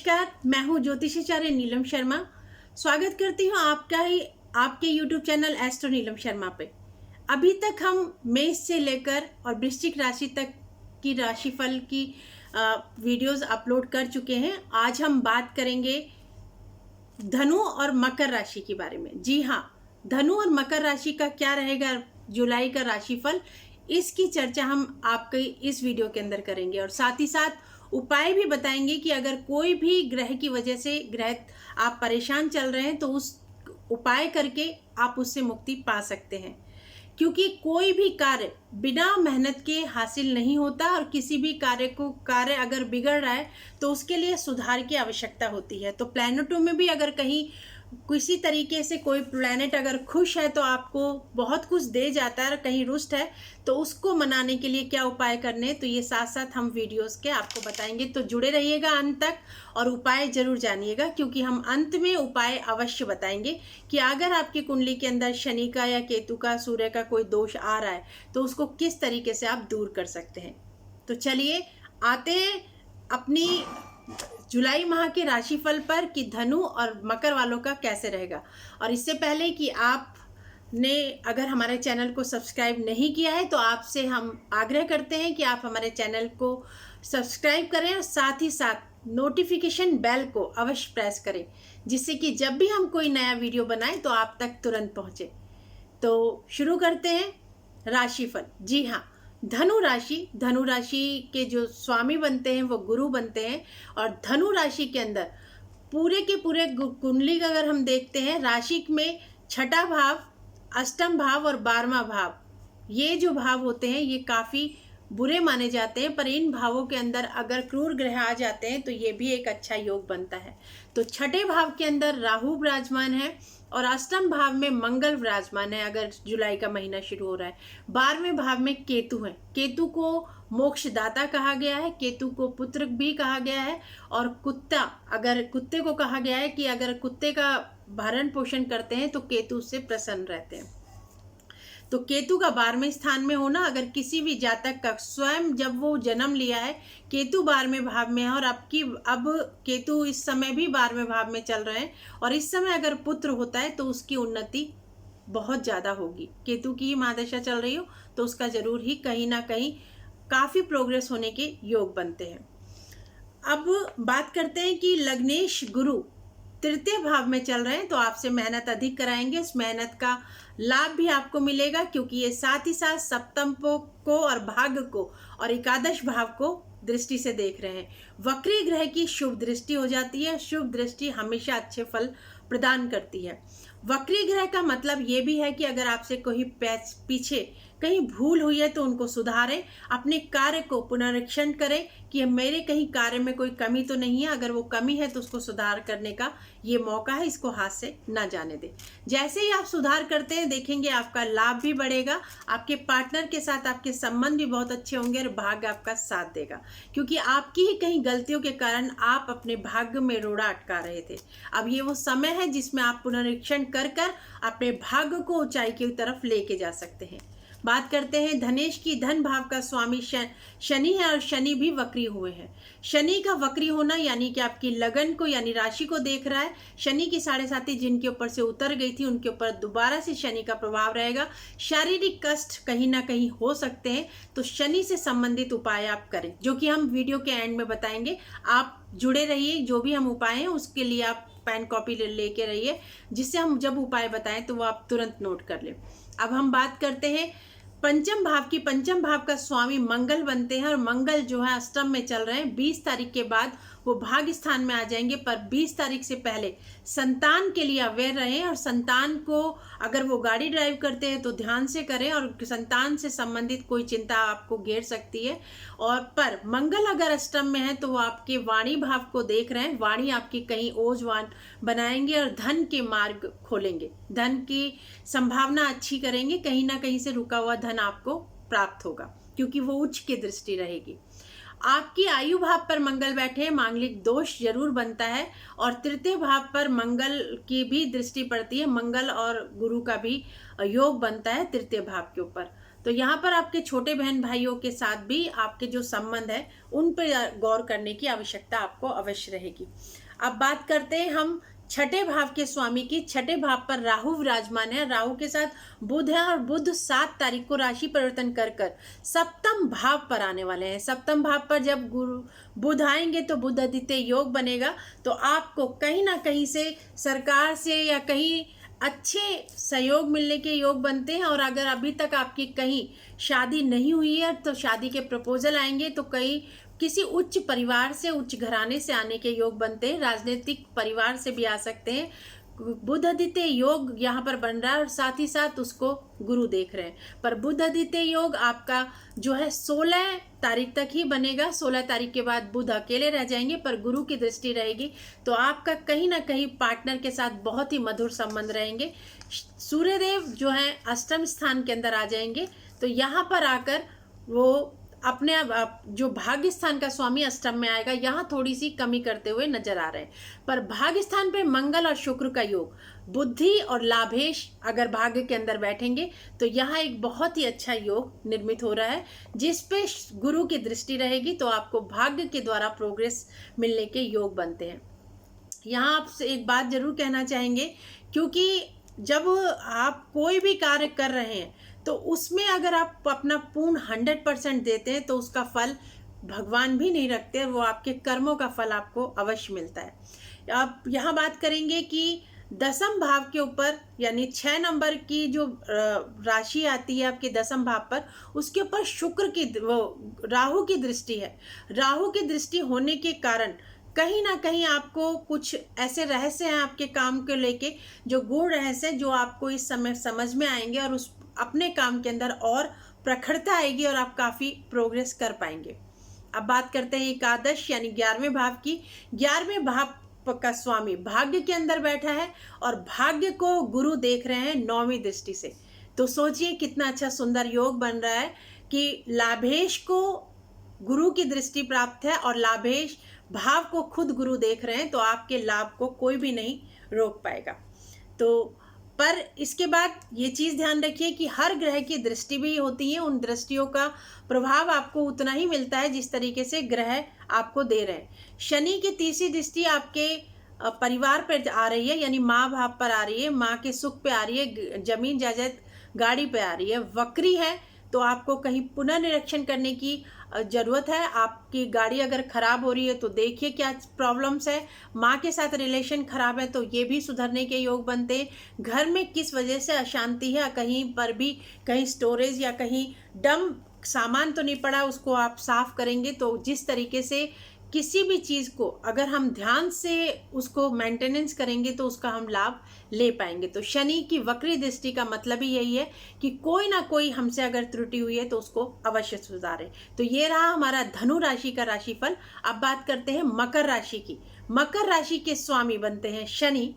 नमस्कार, मैं हूँ ज्योतिषाचार्य नीलम शर्मा। स्वागत करती हूँ आपके YouTube channel astro Neelam Sharma पे। अभी तक हम मेष से लेकर और वृश्चिक राशि तक की राशिफल की वीडियोस अपलोड कर चुके हैं। आज हम बात करेंगे धनु और मकर राशि के बारे में। जी हाँ, धनु और मकर राशि का क्या रहेगा जुलाई का राशिफल, इसकी चर्चा हम आपके इस वीडियो के अंदर करेंगे और साथ ही साथ उपाय भी बताएंगे कि अगर कोई भी ग्रह की वजह से आप परेशान चल रहे हैं तो उस उपाय करके आप उससे मुक्ति पा सकते हैं। क्योंकि कोई भी कार्य बिना मेहनत के हासिल नहीं होता और किसी भी कार्य अगर बिगड़ रहा है तो उसके लिए सुधार की आवश्यकता होती है। तो प्लैनेटों में भी अगर कहीं किसी तरीके से कोई प्लैनेट अगर खुश है तो आपको बहुत कुछ दे जाता है, और कहीं रुष्ट है तो उसको मनाने के लिए क्या उपाय करने, तो ये साथ साथ हम वीडियोस के आपको बताएंगे। तो जुड़े रहिएगा अंत तक और उपाय जरूर जानिएगा, क्योंकि हम अंत में उपाय अवश्य बताएंगे कि अगर आपकी कुंडली के अंदर शनि का या केतु का, सूर्य का कोई दोष आ रहा है तो उसको किस तरीके से आप दूर कर सकते हैं। तो चलिए आते हैं अपनी जुलाई माह के राशिफल पर कि धनु और मकर वालों का कैसे रहेगा। और इससे पहले कि आपने अगर हमारे चैनल को सब्सक्राइब नहीं किया है तो आपसे हम आग्रह करते हैं कि आप हमारे चैनल को सब्सक्राइब करें और साथ ही साथ नोटिफिकेशन बेल को अवश्य प्रेस करें, जिससे कि जब भी हम कोई नया वीडियो बनाएं तो आप तक तुरंत पहुंचे। तो शुरू करते हैं राशिफल। जी हाँ, धनु राशि के जो स्वामी बनते हैं वो गुरु बनते हैं। और धनु राशि के अंदर पूरे के पूरे कुंडली का अगर हम देखते हैं, राशि में छठा भाव, अष्टम भाव और 12वां भाव, ये जो भाव होते हैं ये काफ़ी बुरे माने जाते हैं, पर इन भावों के अंदर अगर क्रूर ग्रह आ जाते हैं तो ये भी एक अच्छा योग बनता है। तो छठे भाव के अंदर राहु विराजमान है और अष्टम भाव में मंगल विराजमान है अगर जुलाई का महीना शुरू हो रहा है। 12वें भाव में केतु है। केतु को मोक्षदाता कहा गया है, केतु को पुत्र भी कहा गया है। और कुत्ते को कहा गया है कि अगर कुत्ते का भरण पोषण करते हैं तो केतु उससे प्रसन्न रहते हैं। तो केतु का 12वें स्थान में होना, अगर किसी भी जातक का स्वयं जब वो जन्म लिया है केतु 12वें भाव में है और अब केतु इस समय भी 12वें भाव में चल रहे हैं और इस समय अगर पुत्र होता है तो उसकी उन्नति बहुत ज़्यादा होगी। केतु की महादशा चल रही हो तो उसका जरूर ही कहीं ना कहीं काफ़ी प्रोग्रेस होने के योग बनते हैं। अब बात करते हैं कि लग्नेश गुरु तृतीय भाव में चल रहे हैं तो आपसे मेहनत अधिक कराएंगे। इस मेहनत का लाभ भी आपको मिलेगा, क्योंकि ये साथ ही साथ सप्तम को और भाग्य को और एकादश भाव को दृष्टि से देख रहे हैं। वक्री ग्रह की शुभ दृष्टि हो जाती है। शुभ दृष्टि हमेशा अच्छे फल प्रदान करती है। वक्री ग्रह का मतलब ये भी है कि अगर आपसे कोई पीछे कहीं भूल हुई है तो उनको सुधारें, अपने कार्य को पुनरीक्षण करें कि मेरे कहीं कार्य में कोई कमी तो नहीं है। अगर वो कमी है तो उसको सुधार करने का ये मौका है, इसको हाथ से ना जाने दें। जैसे ही आप सुधार करते हैं देखेंगे आपका लाभ भी बढ़ेगा, आपके पार्टनर के साथ आपके संबंध भी बहुत अच्छे होंगे और भाग्य आपका साथ देगा, क्योंकि आपकी ही कहीं गलतियों के कारण आप अपने भाग्य में रोड़ा अटका रहे थे। अब ये वो समय है जिसमें आप पुनरीक्षण कर अपने भाग्य को ऊंचाई की तरफ लेके जा सकते हैं। बात करते हैं धनेश की। धन भाव का स्वामी शनि है और शनि भी वक्री हुए हैं। शनि का वक्री होना यानी कि आपकी लगन को यानी राशि को देख रहा है। शनि की 7.5 जिनके ऊपर से उतर गई थी उनके ऊपर दोबारा से शनि का प्रभाव रहेगा। शारीरिक कष्ट कहीं ना कहीं हो सकते हैं, तो शनि से संबंधित उपाय आप करें, जो कि हम वीडियो के एंड में बताएंगे। आप जुड़े रहिए, जो भी हम उपाय हैं उसके लिए आप पेन कॉपी लेके रहिए, जिससे हम जब उपाय बताएं तो वो आप तुरंत नोट कर लें। अब हम बात करते हैं पंचम भाव की। पंचम भाव का स्वामी मंगल बनते हैं और मंगल जो है अष्टम में चल रहे हैं। 20 तारीख के बाद वो भाग्य स्थान में आ जाएंगे, पर 20 तारीख से पहले संतान के लिए अवेयर रहें। और संतान को अगर वो गाड़ी ड्राइव करते हैं तो ध्यान से करें, और संतान से संबंधित कोई चिंता आपको घेर सकती है। और पर मंगल अगर अष्टम में है तो वो आपके वाणी भाव को देख रहे हैं। वाणी आपकी कहीं ओजवान बनाएंगे और धन के मार्ग खोलेंगे, धन की संभावना अच्छी करेंगे। कहीं ना कहीं से रुका हुआ धन आपको प्राप्त होगा, क्योंकि वो उच्च की दृष्टि रहेगी। आपकी आयु भाव पर मंगल बैठे, मांगलिक दोष जरूर बनता है। और तृतीय भाव पर मंगल की भी दृष्टि पड़ती है। मंगल और गुरु का भी योग बनता है तृतीय भाव के ऊपर। तो यहाँ पर आपके छोटे बहन भाइयों के साथ भी आपके जो संबंध है उन पर गौर करने की आवश्यकता आपको अवश्य रहेगी। अब बात करते हैं हम छठे भाव के स्वामी की। छठे भाव पर राहु विराजमान है, राहु के साथ बुध है और बुध 7 तारीख को राशि परिवर्तन कर कर सप्तम भाव पर आने वाले हैं। सप्तम भाव पर जब बुध आएंगे तो बुध आदित्य योग बनेगा, तो आपको कहीं ना कहीं से सरकार से या कहीं अच्छे सहयोग मिलने के योग बनते हैं। और अगर अभी तक आपकी कहीं शादी नहीं हुई है तो शादी के प्रपोजल आएंगे, तो कहीं किसी उच्च परिवार से, उच्च घराने से आने के योग बनते हैं। राजनीतिक परिवार से भी आ सकते हैं। बुध आदित्य योग यहाँ पर बन रहा है और साथ ही साथ उसको गुरु देख रहे हैं। पर बुध आदित्य योग आपका जो है 16 तारीख तक ही बनेगा। 16 तारीख के बाद बुध अकेले रह जाएंगे, पर गुरु की दृष्टि रहेगी, तो आपका कहीं ना कहीं पार्टनर के साथ बहुत ही मधुर संबंध रहेंगे। सूर्यदेव जो है अष्टम स्थान के अंदर आ जाएंगे, तो यहाँ पर आकर वो अपने जो भाग्य स्थान का स्वामी अष्टम में आएगा, यहाँ थोड़ी सी कमी करते हुए नजर आ रहे हैं। पर भाग्य स्थान पे मंगल और शुक्र का योग, बुद्धि और लाभेश अगर भाग्य के अंदर बैठेंगे तो यहाँ एक बहुत ही अच्छा योग निर्मित हो रहा है, जिस पे गुरु की दृष्टि रहेगी, तो आपको भाग्य के द्वारा प्रोग्रेस मिलने के योग बनते हैं। यहाँ आपसे एक बात जरूर कहना चाहेंगे, क्योंकि जब आप कोई भी कार्य कर रहे हैं तो उसमें अगर आप अपना पूर्ण 100% देते हैं तो उसका फल भगवान भी नहीं रखते, वो आपके कर्मों का फल आपको अवश्य मिलता है। आप यहाँ बात करेंगे कि दसम भाव के ऊपर, यानी 6 नंबर की जो राशि आती है आपके दसम भाव पर, उसके ऊपर शुक्र की राहु की दृष्टि है। राहु की दृष्टि होने के कारण कहीं ना कहीं आपको कुछ ऐसे रहस्य हैं आपके काम को लेके, जो गूढ़ रहस्य, जो आपको इस समय समझ में आएंगे और उस अपने काम के अंदर और प्रखरता आएगी और आप काफ़ी प्रोग्रेस कर पाएंगे। अब बात करते हैं एकादश यानी 11वें भाव की। 11वें भाव का स्वामी भाग्य के अंदर बैठा है और भाग्य को गुरु देख रहे हैं 9वीं दृष्टि से। तो सोचिए कितना अच्छा सुंदर योग बन रहा है कि लाभेश को गुरु की दृष्टि प्राप्त है और लाभेश भाव को खुद गुरु देख रहे हैं, तो आपके लाभ को कोई भी नहीं रोक पाएगा। तो पर इसके बाद ये चीज़ ध्यान रखिए कि हर ग्रह की दृष्टि भी होती है, उन दृष्टियों का प्रभाव आपको उतना ही मिलता है जिस तरीके से ग्रह आपको दे रहे हैं। शनि की तीसरी दृष्टि आपके परिवार पर आ रही है, यानी माँ भाव पर आ रही है, माँ के सुख पे आ रही है, जमीन जायदाद गाड़ी पे आ रही है। वक्री है तो आपको कहीं पुनर्निरीक्षण करने की ज़रूरत है। आपकी गाड़ी अगर ख़राब हो रही है तो देखिए क्या प्रॉब्लम्स है। माँ के साथ रिलेशन ख़राब है तो ये भी सुधरने के योग बनते हैं। घर में किस वजह से अशांति है, कहीं पर भी कहीं स्टोरेज या कहीं डम सामान तो नहीं पड़ा, उसको आप साफ करेंगे तो जिस तरीके से किसी भी चीज़ को अगर हम ध्यान से उसको मेंटेनेंस करेंगे तो उसका हम लाभ ले पाएंगे। तो शनि की वक्री दृष्टि का मतलब ही यही है कि कोई ना कोई हमसे अगर त्रुटि हुई है तो उसको अवश्य सुधारें। तो ये रहा हमारा धनु राशि का राशिफल। अब बात करते हैं मकर राशि की। मकर राशि के स्वामी बनते हैं शनि,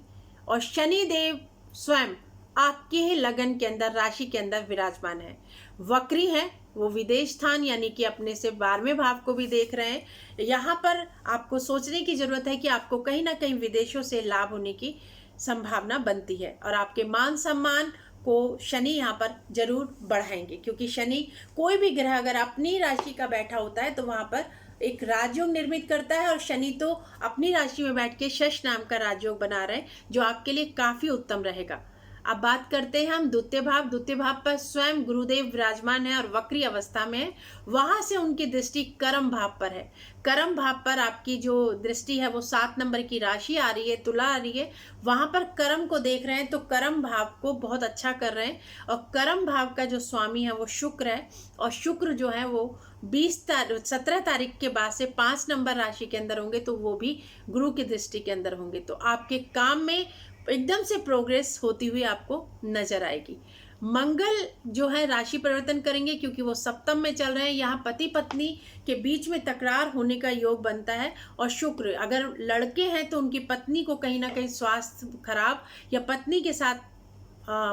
और शनि देव स्वयं आपके ही लगन के अंदर, राशि के अंदर विराजमान है। वक्री है, वो विदेश स्थान यानी कि अपने से 12वें भाव को भी देख रहे हैं। यहाँ पर आपको सोचने की जरूरत है कि आपको कहीं ना कहीं विदेशों से लाभ होने की संभावना बनती है, और आपके मान सम्मान को शनि यहाँ पर जरूर बढ़ाएंगे, क्योंकि शनि कोई भी ग्रह अगर अपनी राशि का बैठा होता है तो वहाँ पर एक राजयोग निर्मित करता है, और शनि तो अपनी राशि में बैठ के शश नाम का राजयोग बना रहे हैं, जो आपके लिए काफ़ी उत्तम रहेगा। अब बात करते हैं हम द्वितीय भाव। द्वितीय भाव पर स्वयं गुरुदेव विराजमान है और वक्री अवस्था में है। वहां से उनकी दृष्टि कर्म भाव पर है। कर्म भाव पर आपकी जो दृष्टि है वो 7 नंबर की राशि आ रही है, तुला आ रही है, वहां पर कर्म को देख रहे हैं, तो कर्म भाव को बहुत अच्छा कर रहे हैं। और कर्म भाव का जो स्वामी है वो शुक्र है, और शुक्र जो है वो 17 तारीख के बाद से 5 नंबर राशि के अंदर होंगे, तो वो भी गुरु की दृष्टि के अंदर होंगे। तो आपके काम में एकदम से प्रोग्रेस होती हुई आपको नजर आएगी। मंगल जो है राशि परिवर्तन करेंगे, क्योंकि वो सप्तम में चल रहे हैं। यहाँ पति पत्नी के बीच में तकरार होने का योग बनता है। और शुक्र, अगर लड़के हैं तो उनकी पत्नी को कहीं ना कहीं स्वास्थ्य खराब या पत्नी के साथ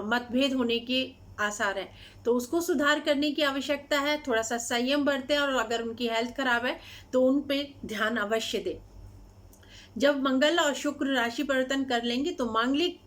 मतभेद होने के आसार हैं, तो उसको सुधार करने की आवश्यकता है। थोड़ा सा संयम बरतें, और अगर उनकी हेल्थ खराब है तो उन पे ध्यान अवश्य दें। जब मंगल और शुक्र राशि परिवर्तन कर लेंगे तो मांगलिक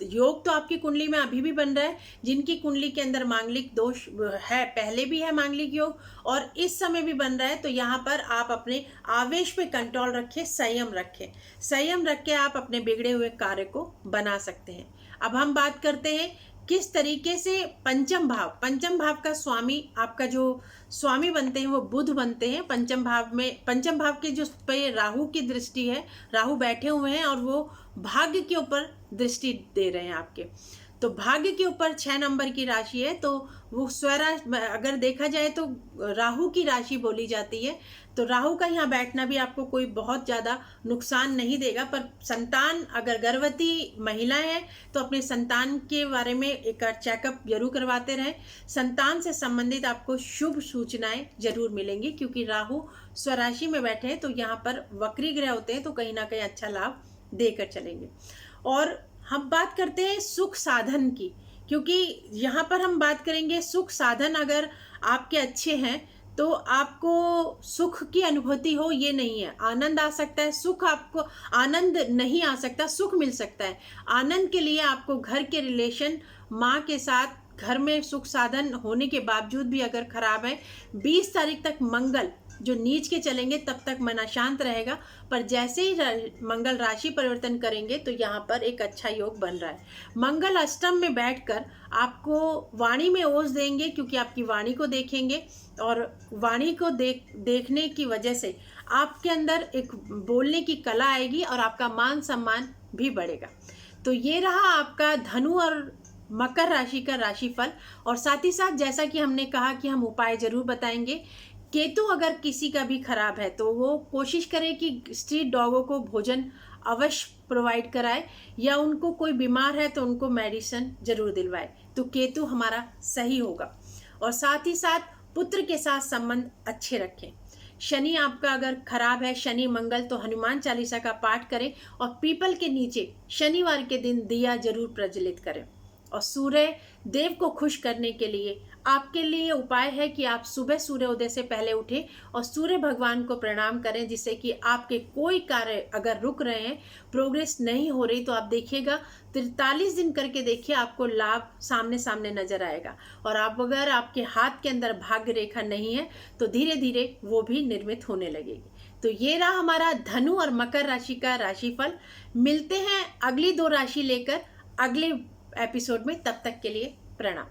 योग तो आपकी कुंडली में अभी भी बन रहा है। जिनकी कुंडली के अंदर मांगलिक दोष है, पहले भी है मांगलिक योग और इस समय भी बन रहा है, तो यहाँ पर आप अपने आवेश पे कंट्रोल रखें, संयम रखें। संयम रख के आप अपने बिगड़े हुए कार्य को बना सकते हैं। अब हम बात करते हैं किस तरीके से पंचम भाव का स्वामी, आपका जो स्वामी बनते हैं वो बुध बनते हैं। पंचम भाव के जो पे राहु की दृष्टि है, राहु बैठे हुए हैं और वो भाग्य के ऊपर दृष्टि दे रहे हैं आपके। तो भाग्य के ऊपर 6 नंबर की राशि है, तो वो स्वराशि, अगर देखा जाए तो राहु की राशि बोली जाती है। तो राहु का यहाँ बैठना भी आपको कोई बहुत ज़्यादा नुकसान नहीं देगा, पर संतान, अगर गर्भवती महिलाएं हैं तो अपने संतान के बारे में एक चेकअप जरूर करवाते रहें। संतान से संबंधित आपको शुभ सूचनाएं जरूर मिलेंगी, क्योंकि राहु स्वराशि में बैठे हैं, तो यहाँ पर वक्री ग्रह होते हैं, तो कहीं ना कहीं अच्छा लाभ देकर चलेंगे। और हम बात करते हैं सुख साधन की, क्योंकि यहाँ पर हम बात करेंगे सुख साधन अगर आपके अच्छे हैं तो आपको सुख की अनुभूति हो ये नहीं है। आनंद आ सकता है, सुख आपको आनंद नहीं आ सकता, सुख मिल सकता है। आनंद के लिए आपको घर के रिलेशन, माँ के साथ घर में सुख साधन होने के बावजूद भी अगर खराब है, 20 तारीख तक मंगल जो नीच के चलेंगे तब तक मन अशांत रहेगा, पर जैसे ही मंगल राशि परिवर्तन करेंगे तो यहाँ पर एक अच्छा योग बन रहा है। मंगल अष्टम में बैठकर आपको वाणी में ओज देंगे, क्योंकि आपकी वाणी को देखेंगे और वाणी को देखने की वजह से आपके अंदर एक बोलने की कला आएगी और आपका मान सम्मान भी बढ़ेगा। तो ये रहा आपका धनु और मकर राशि का राशिफल। और साथ ही साथ जैसा कि हमने कहा कि हम उपाय जरूर बताएंगे। केतु अगर किसी का भी खराब है तो वो कोशिश करे कि स्ट्रीट डॉगों को भोजन अवश्य प्रोवाइड कराए, या उनको कोई बीमार है तो उनको मेडिसिन जरूर दिलवाए, तो केतु हमारा सही होगा। और साथ ही साथ पुत्र के साथ संबंध अच्छे रखें। शनि आपका अगर खराब है, शनि मंगल, तो हनुमान चालीसा का पाठ करें और पीपल के नीचे शनिवार के दिन दिया जरूर प्रज्वलित करें। और सूर्य देव को खुश करने के लिए आपके लिए उपाय है कि आप सुबह सूर्योदय से पहले उठें और सूर्य भगवान को प्रणाम करें, जिससे कि आपके कोई कार्य अगर रुक रहे हैं, प्रोग्रेस नहीं हो रही, तो आप देखिएगा 43 दिन करके देखिए, आपको लाभ सामने सामने नजर आएगा। और आप अगर आपके हाथ के अंदर भाग्य रेखा नहीं है तो धीरे धीरे वो भी निर्मित होने लगेगी। तो ये रहा हमारा धनु और मकर राशि का राशिफल। मिलते हैं अगली 2 राशि लेकर अगले एपिसोड में, तब तक के लिए प्रणाम।